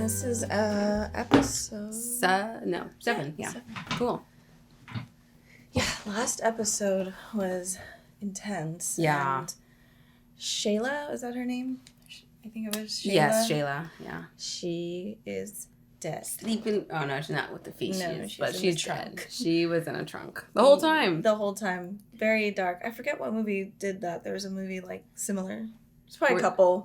this is episode... 7. Yeah. 7. Cool. Yeah, last episode was intense. Yeah. And Shayla, is that her name? I think it was Shayla. Yes, Shayla. Yeah. She is dead. Sleeping. Oh, no, she's not with the feet. No, she's dead. She was in a trunk. The whole time. The whole time. Very dark. I forget what movie did that. There was a movie, like, similar. There's probably a couple.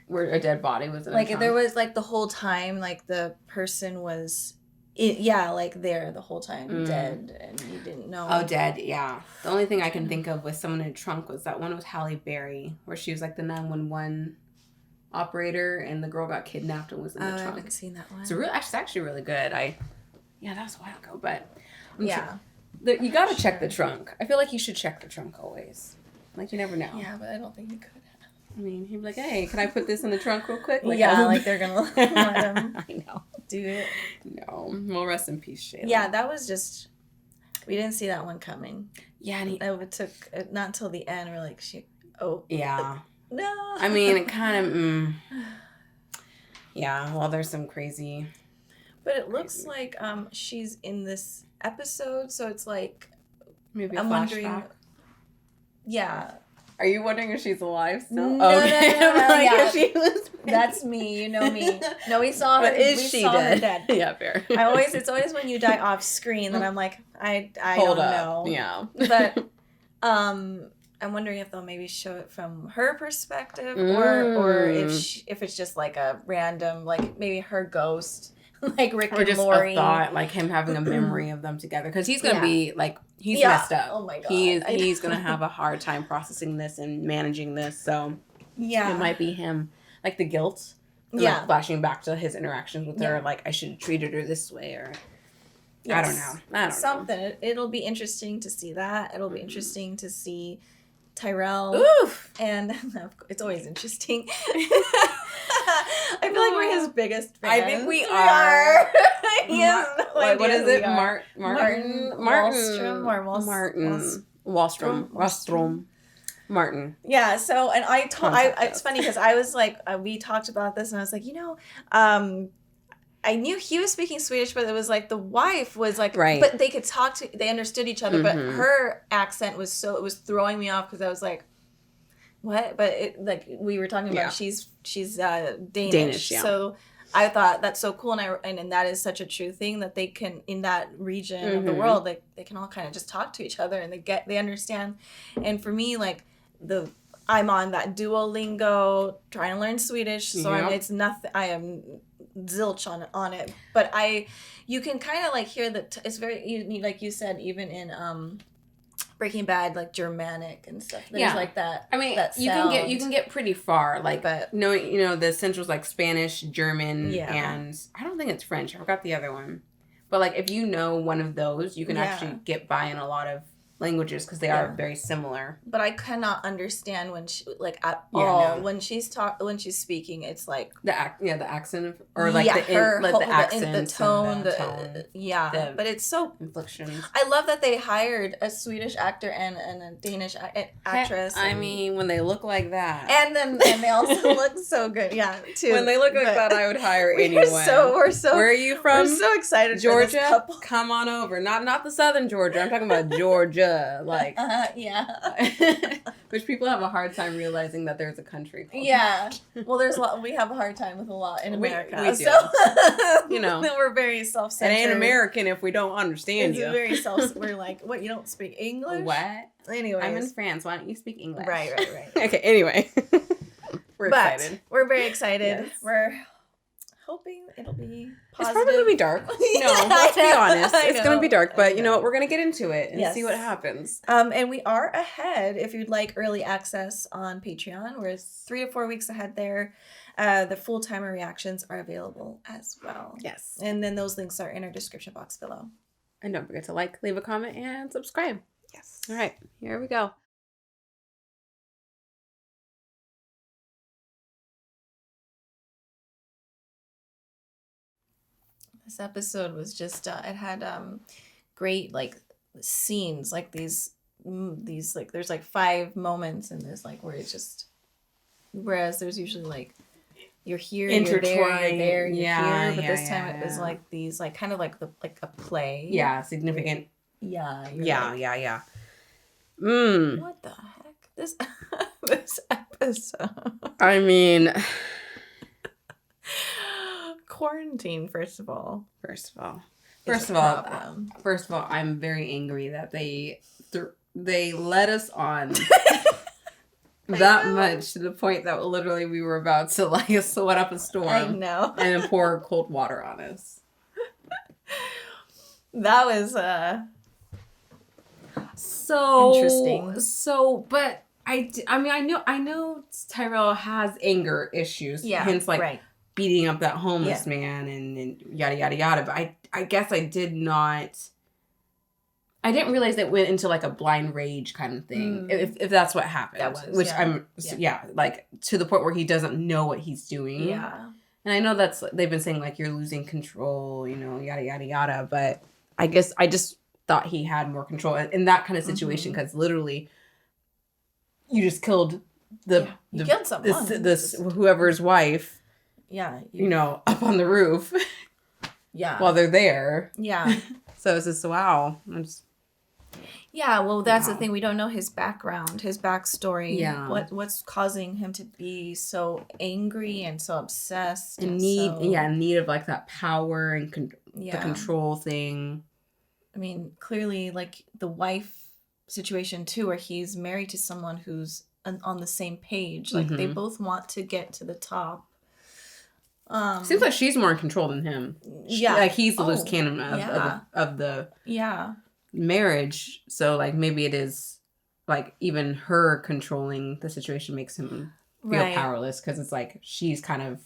Where a dead body was in a trunk. There was, like, the whole time, like, the person was... there the whole time, dead, and you didn't know. Oh, dead, yeah. The only thing I can think of with someone in a trunk was that one with Halle Berry, where she was like the 911 operator, and the girl got kidnapped and was in the trunk. I haven't seen that one. It's actually really good. That was a while ago, but you gotta check the trunk. I feel like you should check the trunk always. Like, you never know. Yeah, but I don't think you could. I mean, he'd be like, "Hey, can I put this in the trunk real quick?" Like, like they're gonna let him. I know. Do it. No. Well, rest in peace, Shayla. Yeah, that was just... We didn't see that one coming. Yeah, and it took... Not until the end, we're like, yeah. No. I mean, it kind of... Yeah, well, there's some crazy... But it looks like she's in this episode, so it's like... Maybe I'm wondering... Yeah. Are you wondering if she's alive still? No, okay. no, If she was... That's me. You know me. No, we saw her. But is she dead? Dead. Yeah, fair. It's always when you die off screen that I'm like, I don't know. Yeah. But I'm wondering if they'll maybe show it from her perspective, or if it's just like a random, like maybe her ghost, like Rick or and just Lori. A thought, like him having a memory of them together, because he's gonna be like he's messed up. Oh my god. He's gonna have a hard time processing this and managing this. So it might be him. Like the guilt, and like flashing back to his interactions with her, like I should have treated her this way, or I don't know. Something. It'll be interesting to see that. It'll be interesting to see Tyrell. Oof. And it's always interesting. I feel like we're his biggest fans. I think we are. He has no idea what is it? Martin Wallstrom. Martin. Yeah, so, and it's funny because I was like, we talked about this and I was like, I knew he was speaking Swedish, but it was like the wife was like, right. But they could they understood each other, but her accent was it was throwing me off because I was like, what? But we were talking about, she's Danish. Yeah. So I thought that's so cool, and that is such a true thing that they can, in that region of the world, they can all kind of just talk to each other and they understand. And for me, like I'm on that Duolingo trying to learn Swedish, so it's nothing. I am zilch on it, but you can kind of like hear that it's very like you said, even in Breaking Bad, like Germanic and stuff. There's like that. I mean, that you can get pretty far. Like, but the essentials like Spanish, German, and I don't think it's French. I forgot the other one. But like, if you know one of those, you can actually get by in a lot of languages because they are very similar. But I cannot understand when she all when she's speaking. It's like the accent or like the accent, the tone, but it's so inflections. I love that they hired a Swedish actor and a Danish actress. I mean, when they look like that, and they also look so good. Yeah, too. When they look like that, I would hire anyone. We're so. Where are you from? We're so excited. Georgia. For this couple. Come on over. Not the southern Georgia. I'm talking about Georgia. Like which people have a hard time realizing that there's a country called well, we have a hard time with a lot in America. We do. So we're very It self-centered. ain't American if we don't understand you. Very we're like, what, you don't speak English? What? Anyways, I'm in France. Why don't you speak English? Right. Okay, anyway. We're excited. We're very excited. Yes. We're hoping it'll be positive. It's probably going to be dark. No, let's be honest. It's going to be dark, but you know what? We're going to get into it and see what happens. And we are ahead if you'd like early access on Patreon. We're 3 to 4 weeks ahead there. The full-timer reactions are available as well. Yes. And then those links are in our description box below. And don't forget to leave a comment, and subscribe. Yes. All right. Here we go. This episode was just it had great like scenes, like these like there's like 5 moments in this, like where it's just, whereas there's usually like you're here, you're there, you're there, you're here. But this time it was like these, like kind of like a play. Yeah, significant. Yeah. Yeah. What the heck? This episode. I mean, quarantine. First of all, I'm very angry that they led us on that much to the point that literally we were about to like sweat up a storm. I know. And then pour cold water on us. That was so interesting. So, but I mean, I know Tyrell has anger issues. Yeah. Hence, like beating up that homeless man and yada yada yada. But I guess I didn't realize that went into like a blind rage kind of thing. If that's what happened, that was, which like to the point where he doesn't know what he's doing. Yeah. And I know they've been saying like you're losing control, yada yada yada. But I guess I just thought he had more control in that kind of situation because literally, you just killed you killed someone. This whoever's wife. Yeah. Up on the roof. Yeah. While they're there. Yeah. So it's just wow. Yeah, well, that's the thing. We don't know his background, his backstory. Yeah. What's causing him to be so angry and so obsessed and need of like that power and the control thing. I mean, clearly, like the wife situation too, where he's married to someone who's on the same page. Like they both want to get to the top. Seems like she's more in control than him. Like he's the loose cannon of the marriage. So like maybe it is like even her controlling the situation makes him feel powerless because it's like she's kind of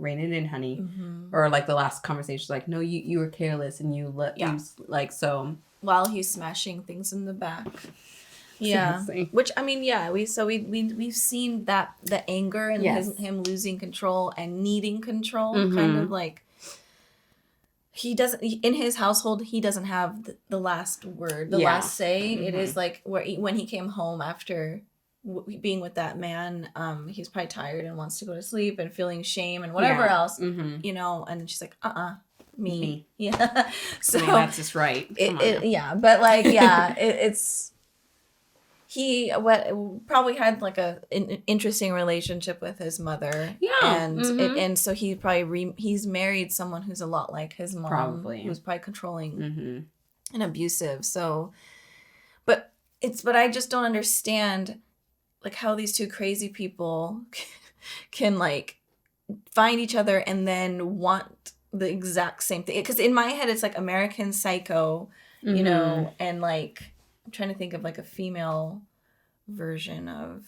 rein it in, honey. Or like the last conversation, like no, you were careless and you let you like so while he's smashing things in the back. Yeah, which I mean, we've seen that the anger and him losing control and needing control, kind of like he doesn't in his household. He doesn't have the last word, the last say. It is like when he came home after being with that man, he's probably tired and wants to go to sleep and feeling shame and whatever else, And she's like, me. Yeah. So I mean, that's just right. But like, it's. He probably had like an interesting relationship with his mother, and so he probably he's married someone who's a lot like his mom, who's probably controlling and abusive. So, but I just don't understand like how these two crazy people can like find each other and then want the exact same thing. Because in my head, it's like American Psycho, and like. I'm trying to think of like a female version of,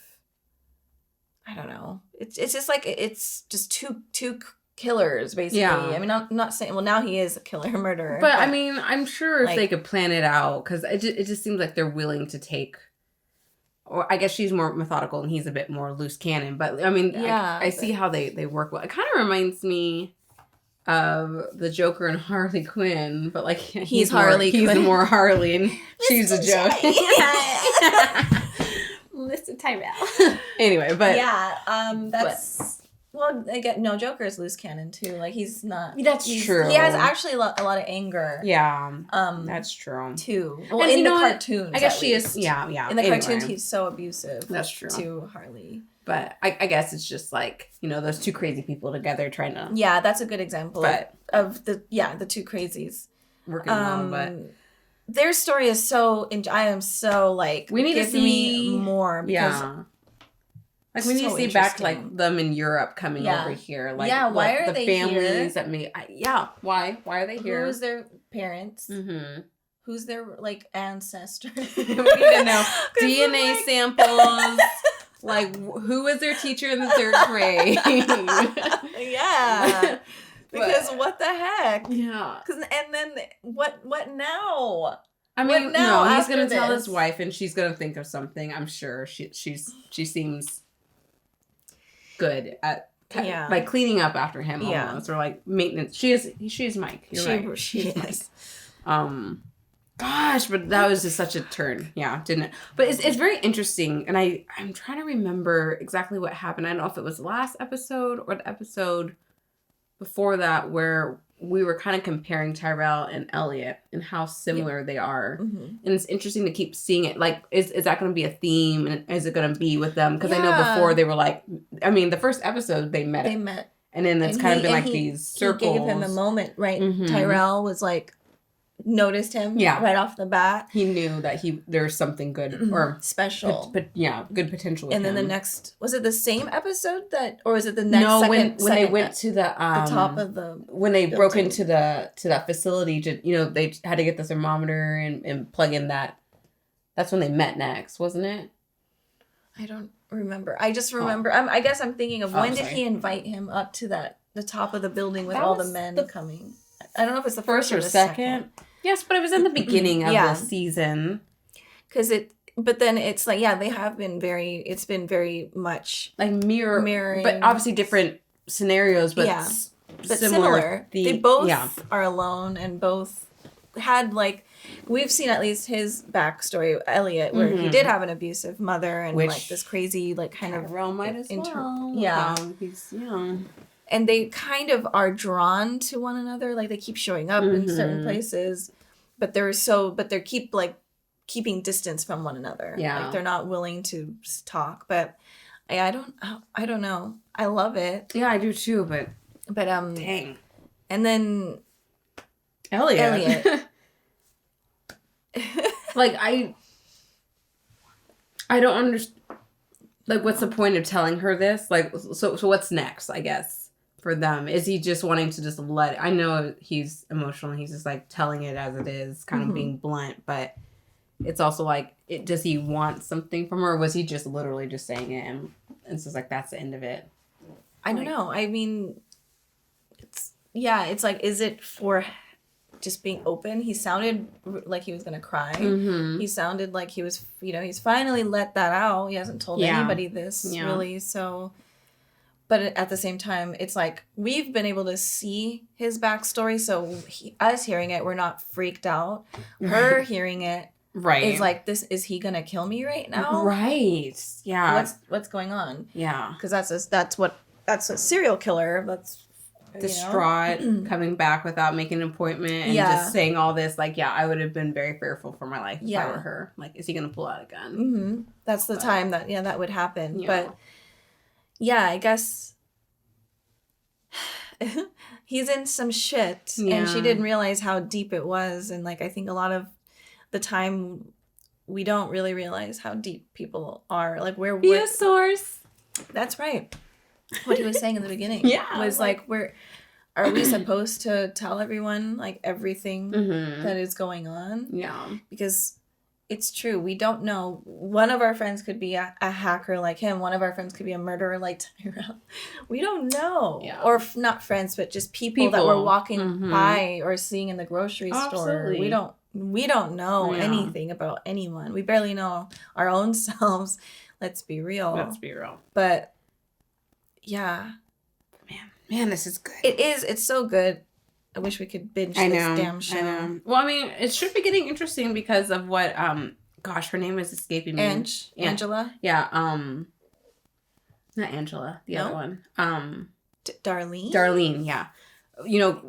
I don't know. It's just like it's just two killers basically. Yeah. I mean, I'm not saying. Well, now he is a killer, murderer. But I mean, I'm sure if they could plan it out, because it just seems like they're willing to take. Or I guess she's more methodical and he's a bit more loose cannon. But I mean, I see how they work well. It kind of reminds me of the Joker and Harley Quinn, but like he's Harley Quinn. He's more Harley and she's a Joker. Listen, Tyrell. Anyway, but that's well, again, no, Joker is loose cannon too. Like he's not. That's true. He has actually a lot of anger. Yeah. That's true too. Well, and in the cartoons, I guess she is. Yeah. In the cartoons, he's so abusive. That's true. To Harley. But I guess it's just like, those two crazy people together trying to... Yeah, that's a good example of the two crazies. Working well, but... Their story is so... I am so, like... We need to see... more because... Yeah. Like, we need to see back, like, them in Europe coming over here. Like, why are they here? The families that made... why? Why are they here? Who's their parents? Mm-hmm. Who's their, like, ancestors? We need to know. DNA samples... Like, who was their teacher in the 3rd grade? Yeah. Because what the heck? Yeah. And then what now? I mean, no, he's going to tell his wife and she's going to think of something. I'm sure she seems good at like cleaning up after him almost, or like maintenance. She is Mike. You're right. She is. Gosh, but that was just such a turn. Yeah, didn't it? But it's very interesting. And I'm trying to remember exactly what happened. I don't know if it was the last episode or the episode before that where we were kind of comparing Tyrell and Elliot and how similar they are. Mm-hmm. And it's interesting to keep seeing it. Like, is that going to be a theme? And is it going to be with them? Because I know before they were like, I mean, the first episode, they met. And then it's kind of been like these circles. He gave him a moment, right? Mm-hmm. Tyrell was like, noticed him right off the bat. He knew that there's something good or special. But good potential with and then him. The next, was it the same episode or was it the next when they went to the top of the when they broke into that facility to, they had to get the thermometer and plug in that's when they met next, wasn't it? I don't remember. I just remember I guess I'm thinking of when did he invite him up to the top of the building with all the men coming? I don't know if it's the first or the second. Yes, but it was in the beginning of the season. But then it's like, they have been it's been very much like mirroring. But obviously different scenarios, but similar. They both are alone and both had we've seen at least his backstory, Elliot, where he did have an abusive mother and this crazy kind of Tyrell might as well. Yeah. He's and they kind of are drawn to one another. Like, they keep showing up in certain places, but they're keeping distance from one another. Yeah. Like, they're not willing to talk. But I don't know. I love it. Yeah, I do too, but dang. And then Elliot. I don't understand. What's the point of telling her this? So what's next, I guess? For them, is he just wanting to just I know he's emotional, he's just telling it as it is, kind of being blunt, but it's also does he want something from her, or was he just literally just saying it and it's just that's the end of it? I don't know. I mean, it's is it for just being open? He sounded like he was gonna cry. He sounded like he was, he's finally let that out. He hasn't told anybody this really, so. But at the same time, it's we've been able to see his backstory. So us hearing it, we're not freaked out. Her hearing it is is he going to kill me right now? Right. Yeah. What's going on? Yeah. Because that's a serial killer. That's distraught, coming back without making an appointment and just saying all this. I would have been very fearful for my life if I were her. Is he going to pull out a gun? Mm-hmm. That's the time that would happen. Yeah. But yeah, I guess he's in some shit, and she didn't realize how deep it was. And I think a lot of the time we don't really realize how deep people are. Where be a source. That's right. What he was saying in the beginning. Was where are we supposed to tell everyone everything that is going on? Yeah, because. It's true. We don't know. One of our friends could be a hacker like him. One of our friends could be a murderer like Tyrell. We don't know. Yeah. Or not friends, but just people that we're walking by or seeing in the grocery store. We don't know anything about anyone. We barely know our own selves. Let's be real. But yeah. Man, this is good. It is. It's so good. I wish we could binge this damn show. I know. Well, I mean, it should be getting interesting because of what, her name is escaping me. Angela? Yeah, not Angela, the other one. Darlene? Darlene, yeah.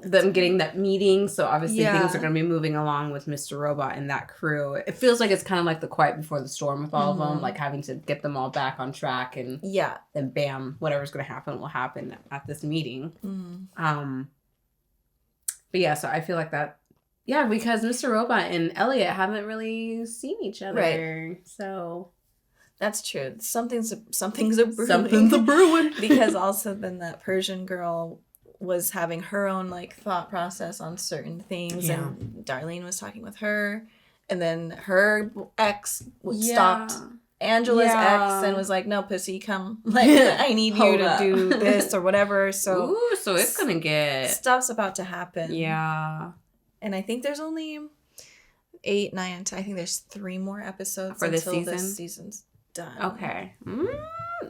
Them getting that meeting, so obviously things are going to be moving along with Mr. Robot and that crew. It feels like it's kind of like the quiet before the storm with all of them, having to get them all back on track, and then bam, whatever's going to happen will happen at this meeting. But yeah, so I feel like that, because Mr. Robot and Elliot haven't really seen each other. Right. So. That's true. Something's a brewing. Something's a brewing. Because also then that Persian girl was having her own thought process on certain things, and Darlene was talking with her, and then her ex stopped Angela's ex and was like, "No, pussy, come. I need you to do this or whatever." So, so it's gonna get stuff's about to happen. Yeah, and I think there's only 8, 9, 10. I think there's 3 more episodes for this until season. This season's done. Okay.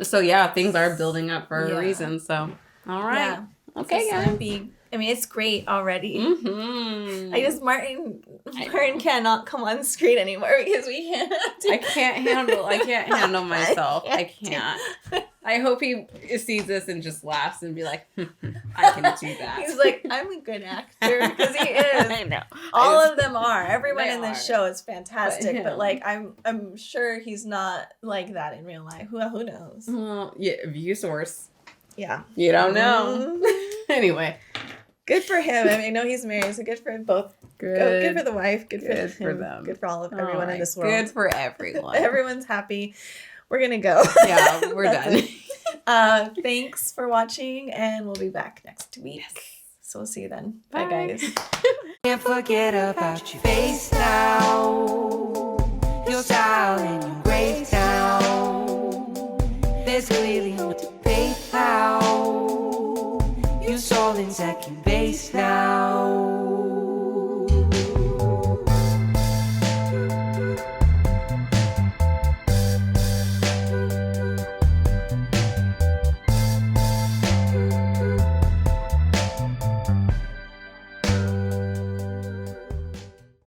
So things are building up for a reason. So, all right. Yeah. Okay, it's gonna be I mean, it's great already. Mm-hmm. I guess Martin cannot come on screen anymore because we can't. I can't handle myself. I can't. I hope he sees this and just laughs and be like, I can do that. He's like, I'm a good actor because he is. I know. All of them are. Everyone in this show is fantastic, but like, I'm sure he's not like that in real life. Who knows? Well, yeah, view source. Yeah. You don't know. Anyway. Good for him. I mean, I know he's married, so good for both. Good for the wife. Good for him. them. Good for everyone in this world. Good for everyone. Everyone's happy. We're gonna go. Yeah, we're done. Thanks for watching, and we'll be back next week. Yes. So we'll see you then. Bye guys. Can't forget about your face now, your style and your grace now. There's clearly no debate now. You're all in second base now.